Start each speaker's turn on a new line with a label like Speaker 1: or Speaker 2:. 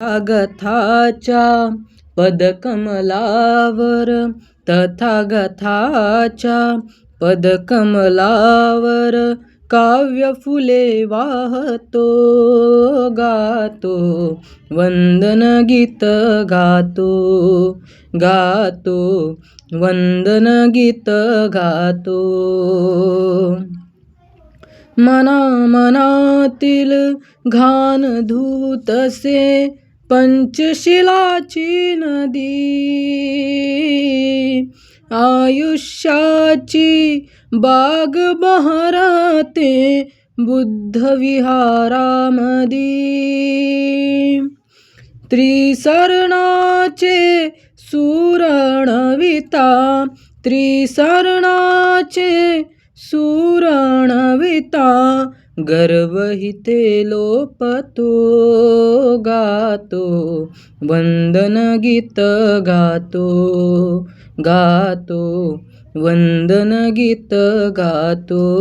Speaker 1: तथागताच्या पदकमलावर, तथागताच्या पदकमलावर काव्य फुले वाहतो, गातो वंदन गीत गातो, गातो वंदन गीत गातो. मना मनातील घाण धुतसे पंचशिलाची नदी, आयुष्याची बाग बहरते बुद्ध विहारामधी. त्रिसरणाचे सुरणविता, त्रिसरणाचे सुरणविता, गर्वहिते लोपतो, गातो वंदन गीत गातो, गातो वंदन गीत गातो.